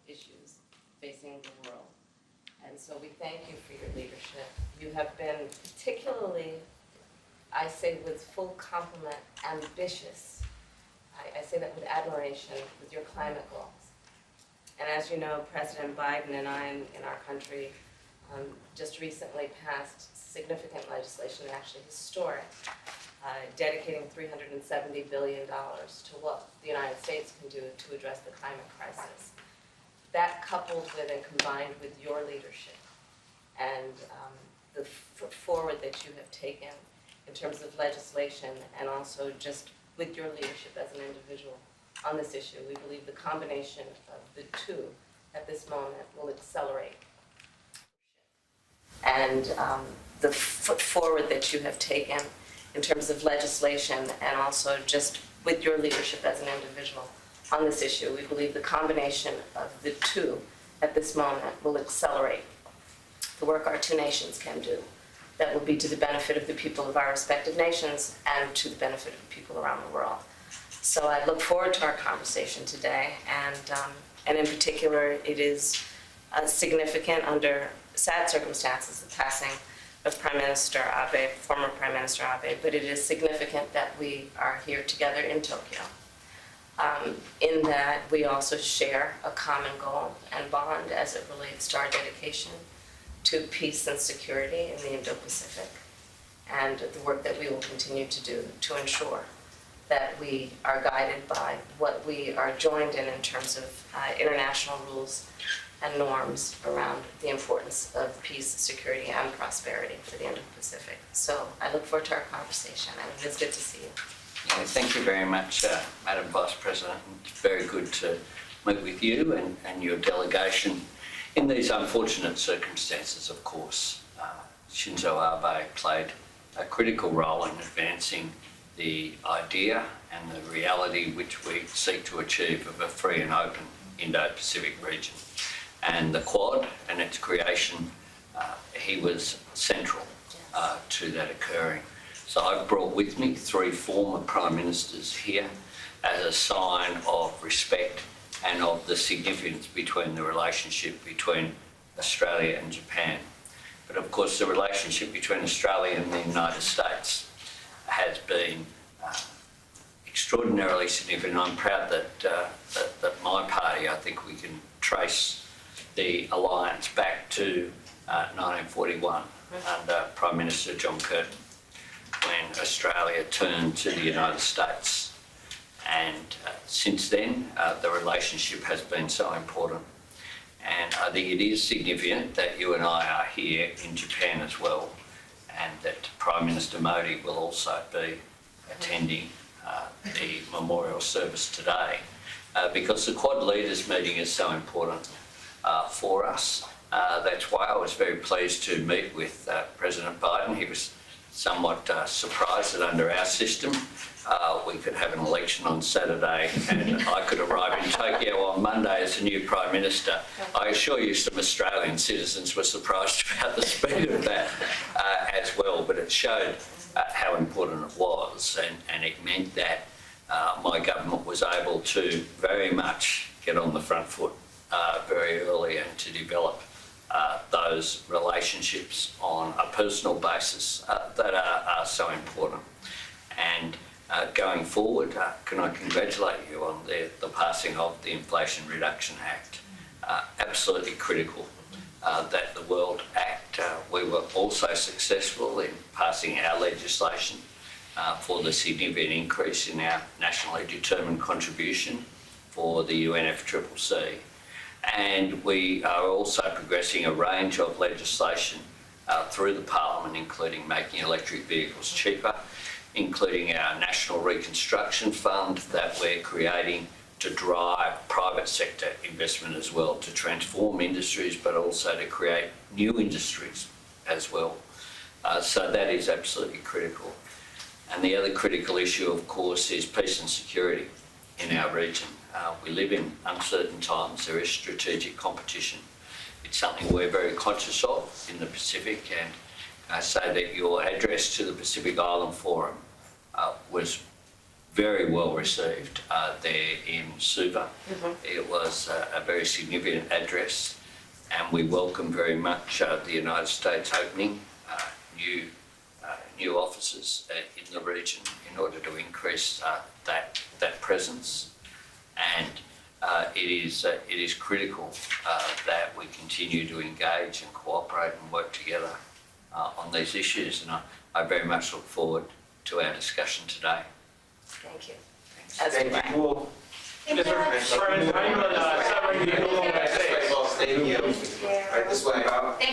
issues facing the world. And so we thank you for your leadership. You have been particularly, I say with full compliment, ambitious. I say that with admiration, with your climate goals. And as you know, President Biden and I in our country just recently passed significant legislation, actually historic, dedicating $370 billion to what the United States can do to address the climate crisis. That coupled with and combined with your leadership and the foot forward that you have taken in terms of legislation and also just with your leadership as an individual on this issue, we believe the combination of the two at this moment will accelerate. And the foot forward that you have taken in terms of legislation and also just with your leadership as an individual on this issue, we believe the combination of the two at this moment will accelerate the work our two nations can do. That will be to the benefit of the people of our respective nations and to the benefit of the people around the world. So I look forward to our conversation today, and in particular, it is significant under sad circumstances, the passing of Prime Minister Abe, former Prime Minister Abe, but it is significant that we are here together in Tokyo. In that we also share a common goal and bond as it relates to our dedication to peace and security in the Indo-Pacific, and the work that we will continue to do to ensure that we are guided by what we are joined in terms of international rules and norms around the importance of peace, security, and prosperity for the Indo-Pacific. So I look forward to our conversation, and it is good to see you. Yeah, thank you very much, Madam Vice President. It's very good to meet with you and your delegation in these unfortunate circumstances, of course. Shinzo Abe played a critical role in advancing the idea and the reality which we seek to achieve of a free and open Indo-Pacific region. And the Quad and its creation, he was central to that occurring. So I've brought with me 3 former Prime Ministers here as a sign of respect and of the significance between the relationship between Australia and Japan. But of course the relationship between Australia and the United States has been extraordinarily significant. I'm proud that my party, I think we can trace the alliance back to 1941 under Prime Minister John Curtin, when Australia turned to the United States. And since then, the relationship has been so important. And I think it is significant that you and I are here in Japan as well, and that Prime Minister Modi will also be attending the memorial service today, because the Quad Leaders meeting is so important for us. That's why I was very pleased to meet with President Biden. He was somewhat surprised that under our system we could have an election on Saturday and I could arrive in Tokyo on Monday as the new Prime Minister. I assure you some Australian citizens were surprised about the speed of that as well, but it showed how important it was, and it meant that my government was able to very much get on the front foot very early and to develop those relationships on a personal basis that are so important. And going forward, can I congratulate you on the passing of the Inflation Reduction Act. Absolutely critical that the World Act, we were also successful in passing our legislation for the significant increase in our nationally determined contribution for the UNFCCC. And we are also progressing a range of legislation through the Parliament, including making electric vehicles cheaper, including our National Reconstruction Fund that we're creating to drive private sector investment as well, to transform industries, but also to create new industries as well. So that is absolutely critical. And the other critical issue, of course, is peace and security in our region. We live in uncertain times. There is strategic competition. It's something we're very conscious of in the Pacific, and I say that your address to the Pacific Island Forum was very well received there in Suva. It was a very significant address, and we welcome very much the United States opening new offices in the region in order to increase that presence. And it is critical that we continue to engage and cooperate and work together on these issues, and I very much look forward to our discussion today. Thank you. Thank you. Well, Thank you. Right this way. Thank you.